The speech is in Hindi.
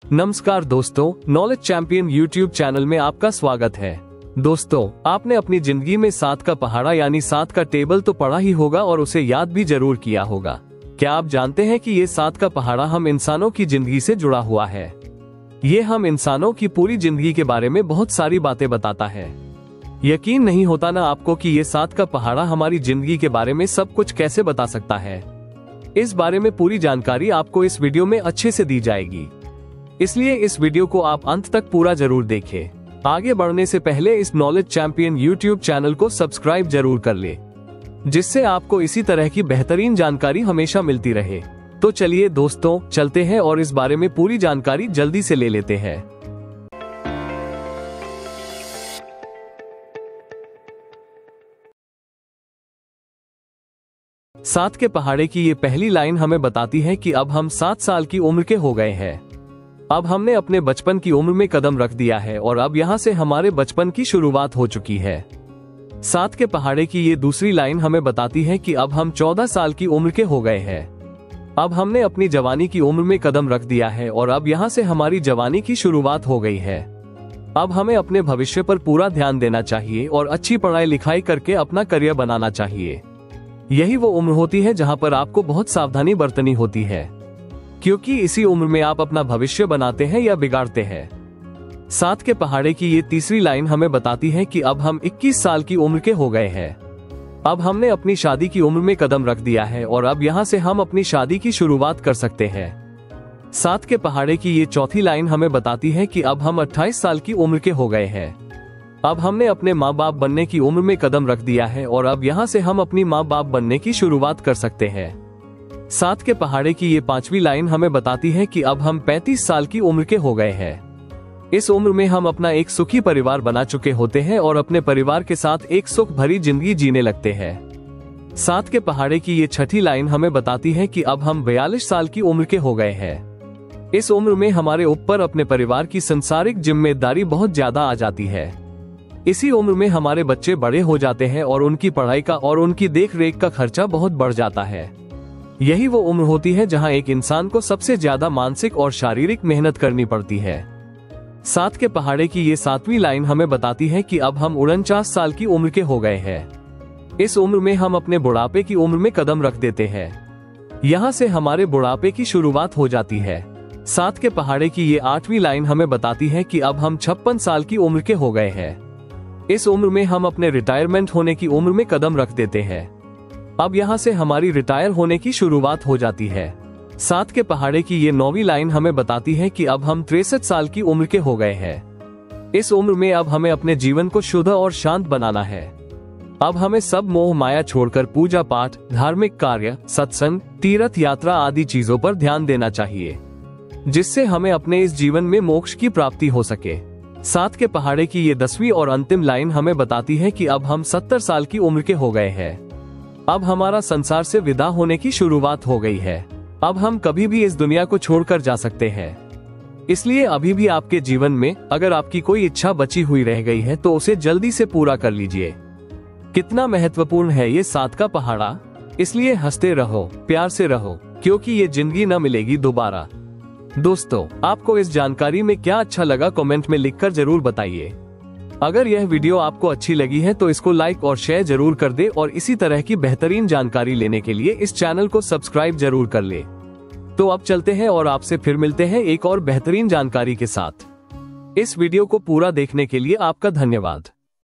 नमस्कार दोस्तों, नॉलेज चैंपियन यूट्यूब चैनल में आपका स्वागत है। दोस्तों, आपने अपनी जिंदगी में 7 का पहाड़ा यानी 7 का टेबल तो पढ़ा ही होगा और उसे याद भी जरूर किया होगा। क्या आप जानते हैं कि ये 7 का पहाड़ा हम इंसानों की जिंदगी से जुड़ा हुआ है। ये हम इंसानों की पूरी जिंदगी के बारे में बहुत सारी बातें बताता है। यकीन नहीं होता ना आपको कि ये 7 का पहाड़ा हमारी जिंदगी के बारे में सब कुछ कैसे बता सकता है। इस बारे में पूरी जानकारी आपको इस वीडियो में अच्छे से दी जाएगी, इसलिए इस वीडियो को आप अंत तक पूरा जरूर देखें। आगे बढ़ने से पहले इस नॉलेज चैंपियन यूट्यूब चैनल को सब्सक्राइब जरूर कर ले, जिससे आपको इसी तरह की बेहतरीन जानकारी हमेशा मिलती रहे। तो चलिए दोस्तों, चलते हैं और इस बारे में पूरी जानकारी जल्दी से ले लेते हैं। सात के पहाड़े की ये पहली लाइन हमें बताती है कि अब हम 7 साल की उम्र के हो गए हैं। अब हमने अपने बचपन की उम्र में कदम रख दिया है और अब यहाँ से हमारे बचपन की शुरुआत हो चुकी है। 7 के पहाड़े की ये दूसरी लाइन हमें बताती है कि अब हम 14 साल की उम्र के हो गए हैं। अब हमने अपनी जवानी की उम्र में कदम रख दिया है और अब यहाँ से हमारी जवानी की शुरुआत हो गई है। अब हमें अपने भविष्य पर पूरा ध्यान देना चाहिए और अच्छी पढ़ाई लिखाई करके अपना करियर बनाना चाहिए। यही वो उम्र होती है जहाँ पर आपको बहुत सावधानी बरतनी होती है, क्योंकि इसी उम्र में आप अपना भविष्य बनाते हैं या बिगाड़ते हैं। 7 के पहाड़े की ये तीसरी लाइन हमें बताती है कि अब हम 21 साल की उम्र के हो गए हैं। अब हमने अपनी शादी की उम्र में कदम रख दिया है और अब यहाँ से हम अपनी शादी की शुरुआत कर सकते हैं। 7 के पहाड़े की ये चौथी लाइन हमें बताती है कि अब हम 28 साल की उम्र के हो गए हैं। अब हमने अपने माँ बाप बनने की उम्र में कदम रख दिया है और अब यहाँ से हम अपनी माँ बाप बनने की शुरुआत कर सकते हैं। 7 के पहाड़े की ये पांचवी लाइन हमें बताती है कि अब हम 35 साल की उम्र के हो गए हैं। इस उम्र में हम अपना एक सुखी परिवार बना चुके होते हैं और अपने परिवार के साथ एक सुख भरी जिंदगी जीने लगते हैं। 7 के पहाड़े की ये छठी लाइन हमें बताती है कि अब हम 42 साल की उम्र के हो गए हैं। इस उम्र में हमारे ऊपर अपने परिवार की संसारिक जिम्मेदारी बहुत ज्यादा आ जाती है। इसी उम्र में हमारे बच्चे बड़े हो जाते हैं और उनकी पढ़ाई का और उनकी देख रेख का खर्चा बहुत बढ़ जाता है। यही वो उम्र होती है जहां एक इंसान को सबसे ज्यादा मानसिक और शारीरिक मेहनत करनी पड़ती है। 7 के पहाड़े की ये 7वीं लाइन हमें बताती है कि अब हम 49 साल की उम्र के हो गए हैं। इस उम्र में हम अपने बुढ़ापे की उम्र में कदम रख देते हैं। यहाँ से हमारे बुढ़ापे की शुरुआत हो जाती है। 7 के पहाड़े की ये 8वीं लाइन हमें बताती है कि अब हम 56 साल की उम्र के हो गए हैं। इस उम्र में हम अपने रिटायरमेंट होने की उम्र में कदम रख देते हैं। अब यहाँ से हमारी रिटायर होने की शुरुआत हो जाती है। 7 के पहाड़े की ये 9वीं लाइन हमें बताती है कि अब हम 63 साल की उम्र के हो गए हैं। इस उम्र में अब हमें अपने जीवन को शुद्ध और शांत बनाना है। अब हमें सब मोह माया छोड़कर पूजा पाठ, धार्मिक कार्य, सत्संग, तीर्थ यात्रा आदि चीजों पर ध्यान देना चाहिए, जिससे हमें अपने इस जीवन में मोक्ष की प्राप्ति हो सके। 7 के पहाड़े की ये 10वीं और अंतिम लाइन हमें बताती है कि अब हम 70 साल की उम्र के हो गए हैं। अब हमारा संसार से विदा होने की शुरुआत हो गई है। अब हम कभी भी इस दुनिया को छोड़कर जा सकते हैं। इसलिए अभी भी आपके जीवन में अगर आपकी कोई इच्छा बची हुई रह गई है तो उसे जल्दी से पूरा कर लीजिए। कितना महत्वपूर्ण है ये 7 का पहाड़ा। इसलिए हंसते रहो, प्यार से रहो, क्योंकि ये जिंदगी न मिलेगी दोबारा। दोस्तों, आपको इस जानकारी में क्या अच्छा लगा कमेंट में लिखकर जरूर बताइए। अगर यह वीडियो आपको अच्छी लगी है तो इसको लाइक और शेयर जरूर कर दे और इसी तरह की बेहतरीन जानकारी लेने के लिए इस चैनल को सब्सक्राइब जरूर कर ले। तो अब चलते हैं और आपसे फिर मिलते हैं एक और बेहतरीन जानकारी के साथ। इस वीडियो को पूरा देखने के लिए आपका धन्यवाद।